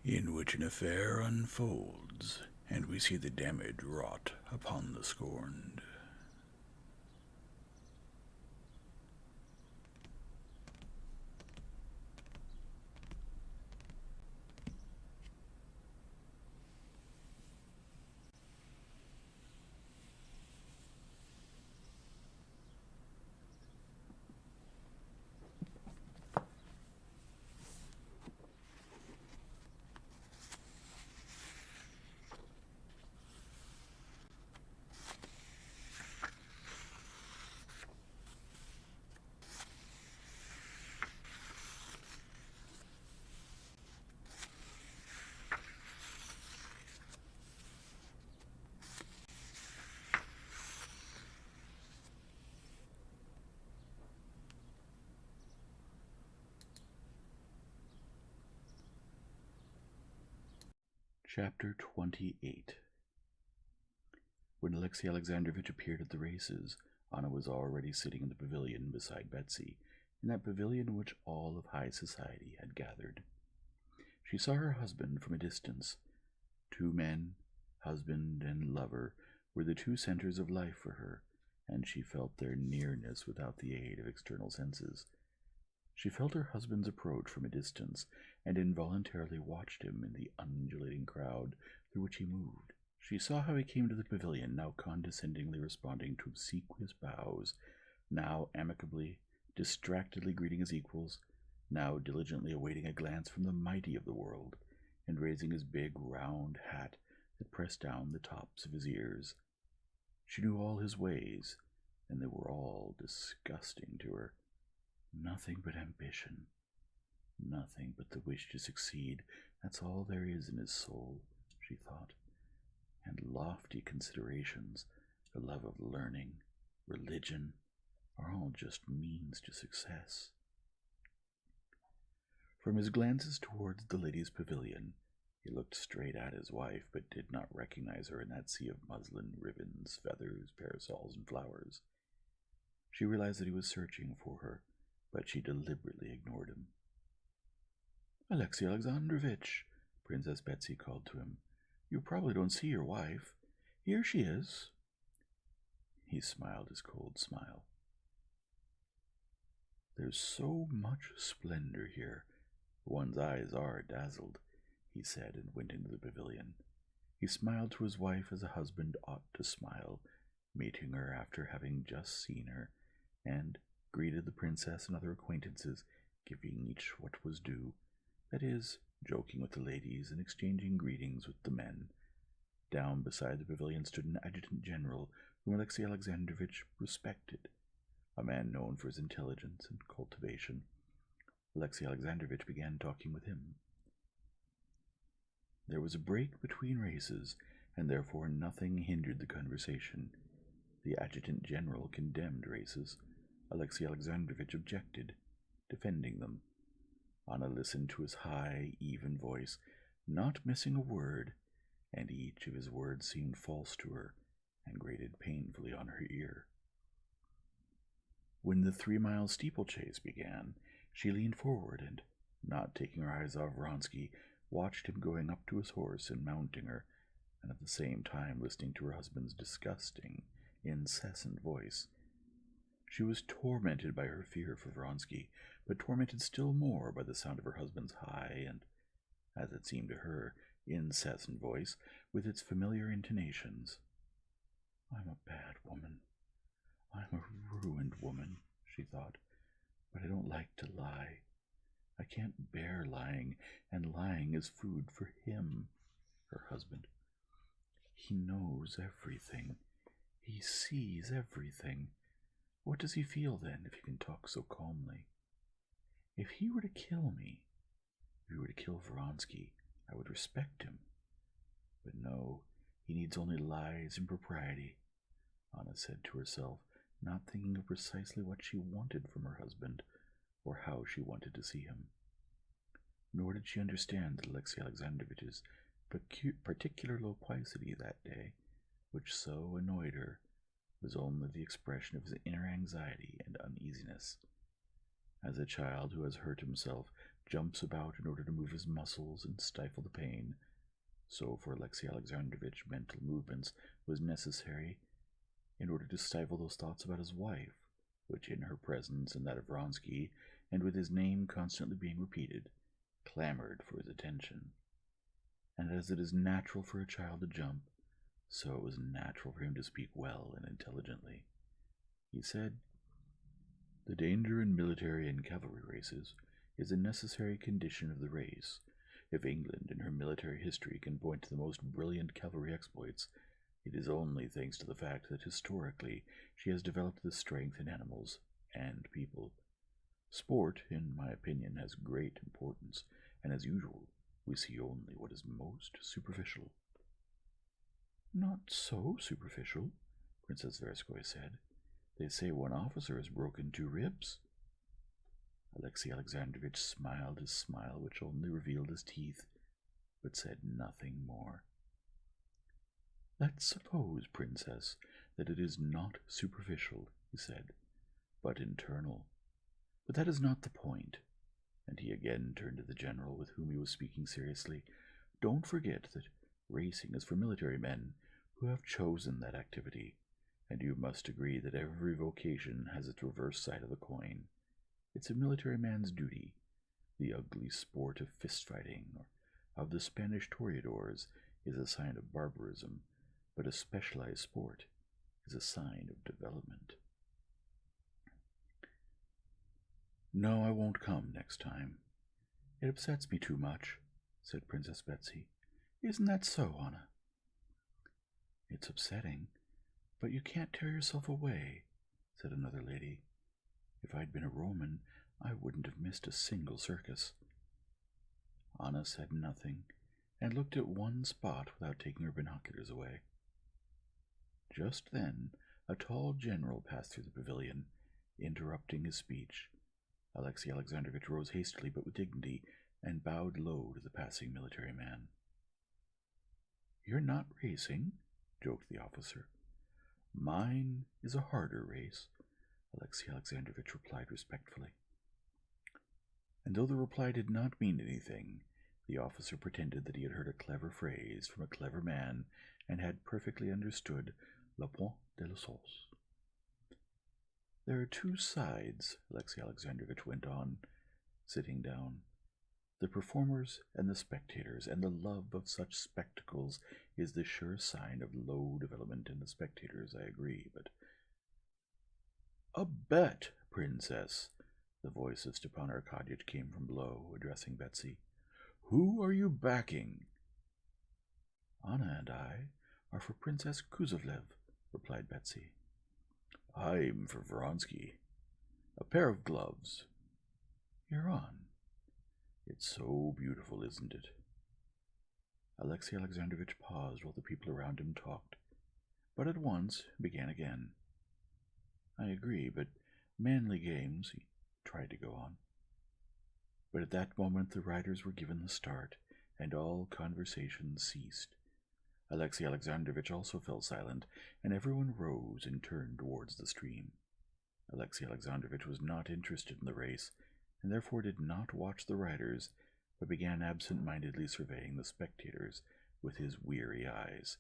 in which an affair unfolds, and we see the damage wrought upon the scorned. Chapter 28. When Alexi Alexandrovitch appeared at the races, Anna was already sitting in the pavilion beside Betsy, in that pavilion in which all of high society had gathered. She saw her husband from a distance. Two men, husband and lover, were the two centers of life for her, and she felt their nearness without the aid of external senses. She felt her husband's approach from a distance, and involuntarily watched him in the undulating crowd through which he moved. She saw how he came to the pavilion, now condescendingly responding to obsequious bows, now amicably, distractedly greeting his equals, now diligently awaiting a glance from the mighty of the world, and raising his big round hat that pressed down the tops of his ears. She knew all his ways, and they were all disgusting to her. Nothing but ambition, nothing but the wish to succeed, that's all there is in his soul, she thought. And lofty considerations, the love of learning, religion, are all just means to success. From his glances towards the ladies' pavilion, he looked straight at his wife, but did not recognize her in that sea of muslin, ribbons, feathers, parasols, and flowers. She realized that he was searching for her, but she deliberately ignored him. "Alexi Alexandrovitch," Princess Betsy called to him, "you probably don't see your wife. Here she is." He smiled his cold smile. "There's so much splendor here, one's eyes are dazzled," he said, and went into the pavilion. He smiled to his wife as a husband ought to smile, meeting her after having just seen her, and greeted the princess and other acquaintances, giving each what was due, that is, joking with the ladies and exchanging greetings with the men. Down beside the pavilion stood an adjutant general whom Alexei Alexandrovitch respected, a man known for his intelligence and cultivation. Alexei Alexandrovitch began talking with him. There was a break between races, and therefore nothing hindered the conversation. The adjutant general condemned races. Alexei Alexandrovitch objected, defending them. Anna listened to his high, even voice, not missing a word, and each of his words seemed false to her and grated painfully on her ear. When the 3-mile steeplechase began, she leaned forward and, not taking her eyes off Vronsky, watched him going up to his horse and mounting her, and at the same time listening to her husband's disgusting, incessant voice. She was tormented by her fear for Vronsky, but tormented still more by the sound of her husband's high and, as it seemed to her, incessant voice, with its familiar intonations. "I'm a bad woman. I'm a ruined woman," she thought, "but I don't like to lie. I can't bear lying, and lying is food for him," her husband. "He knows everything. He sees everything. What does he feel, then, if he can talk so calmly? If he were to kill me, if he were to kill Vronsky, I would respect him. But no, he needs only lies and propriety," Anna said to herself, not thinking of precisely what she wanted from her husband, or how she wanted to see him. Nor did she understand that Alexei Alexandrovitch's particular loquacity that day, which so annoyed her, was only the expression of his inner anxiety and uneasiness. As a child who has hurt himself jumps about in order to move his muscles and stifle the pain, so for Alexei Alexandrovitch mental movements was necessary in order to stifle those thoughts about his wife, which in her presence and that of Vronsky, and with his name constantly being repeated, clamored for his attention. And as it is natural for a child to jump, so it was natural for him to speak well and intelligently. He said, "The danger in military and cavalry races is a necessary condition of the race. If England in her military history can point to the most brilliant cavalry exploits, it is only thanks to the fact that historically she has developed this strength in animals and people. Sport, in my opinion, has great importance, and as usual, we see only what is most superficial." "Not so superficial," Princess Verskoy said. "They say one officer has broken 2 ribs." Alexei Alexandrovitch smiled his smile, which only revealed his teeth, but said nothing more. "Let's suppose, Princess, that it is not superficial," he said, "but internal. But that is not the point." And he again turned to the general, with whom he was speaking seriously. "Don't forget that racing is for military men who have chosen that activity, and you must agree that every vocation has its reverse side of the coin. It's a military man's duty. The ugly sport of fist-fighting, or of the Spanish toreadors, is a sign of barbarism, but a specialized sport is a sign of development." "No, I won't come next time. It upsets me too much," said Princess Betsy. "Isn't that so, Anna?" "It's upsetting, but you can't tear yourself away," said another lady. "If I'd been a Roman, I wouldn't have missed a single circus." Anna said nothing, and looked at one spot without taking her binoculars away. Just then a tall general passed through the pavilion, interrupting his speech. Alexei Alexandrovitch rose hastily but with dignity, and bowed low to the passing military man. "You're not racing?" joked the officer. "Mine is a harder race," Alexei Alexandrovitch replied respectfully. And though the reply did not mean anything, the officer pretended that he had heard a clever phrase from a clever man and had perfectly understood le point de la sauce. "There are 2 sides," Alexei Alexandrovitch went on, sitting down. "The performers and the spectators, and the love of such spectacles is the sure sign of low development in the spectators, I agree, but—" "A bet, Princess!" The voice of Stepan Arkadyevitch came from below, addressing Betsy. "Who are you backing?" "Anna and I are for Princess Kuzovlev," replied Betsy. "I'm for Vronsky. A pair of gloves." "You're on." "It's so beautiful, isn't it?" Alexei Alexandrovitch paused while the people around him talked, but at once began again. "I agree, but manly games—" he tried to go on. But at that moment the riders were given the start, and all conversation ceased. Alexei Alexandrovitch also fell silent, and everyone rose and turned towards the stream. Alexei Alexandrovitch was not interested in the race, and therefore did not watch the riders, but began absent-mindedly surveying the spectators with his weary eyes.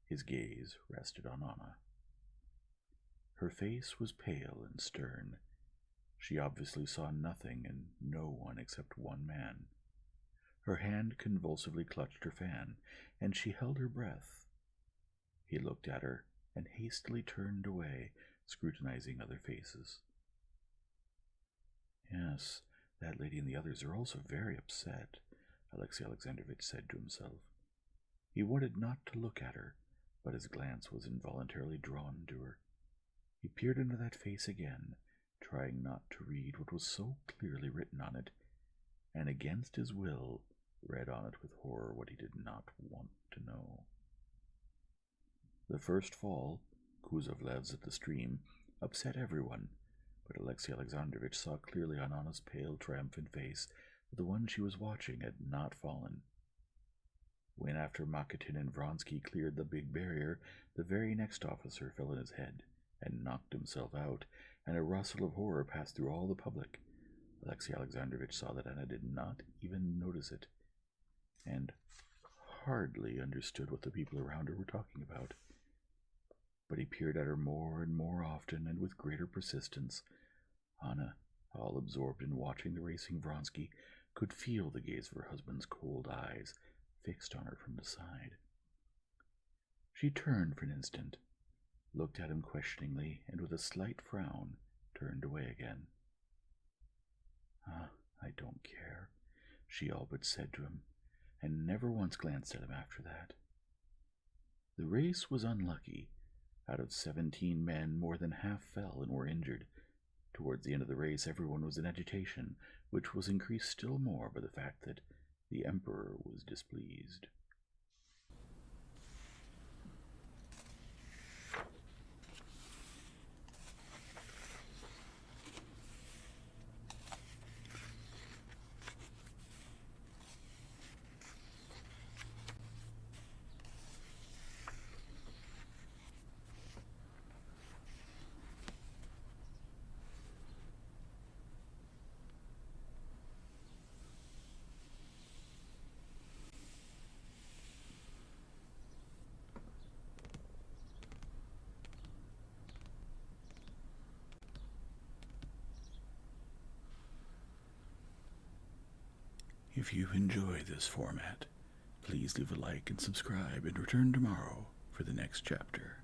His gaze rested on Anna. Her face was pale and stern. She obviously saw nothing and no one except one man. Her hand convulsively clutched her fan, and she held her breath. He looked at her and hastily turned away, scrutinizing other faces. "Yes, that lady and the others are also very upset," Alexei Alexandrovitch said to himself. He wanted not to look at her, but his glance was involuntarily drawn to her. He peered into that face again, trying not to read what was so clearly written on it, and against his will read on it with horror what he did not want to know. The first fall, Kuzovlev's at the stream, upset everyone, but Alexei Alexandrovitch saw clearly on Anna's pale, triumphant face that the one she was watching had not fallen. When after Makitin and Vronsky cleared the big barrier, the very next officer fell on his head and knocked himself out, and a rustle of horror passed through all the public. Alexei Alexandrovich saw that Anna did not even notice it, and hardly understood what the people around her were talking about. But he peered at her more and more often, and with greater persistence. Anna, all absorbed in watching the racing Vronsky, could feel the gaze of her husband's cold eyes fixed on her from the side. She turned for an instant, looked at him questioningly, and with a slight frown turned away again. I don't care, she all but said to him, and never once glanced at him after that. The race was unlucky. Out of 17 men, more than half fell and were injured. Towards the end of the race, everyone was in agitation, which was increased still more by the fact that the Emperor was displeased. If you enjoy this format, please leave a like and subscribe and return tomorrow for the next chapter.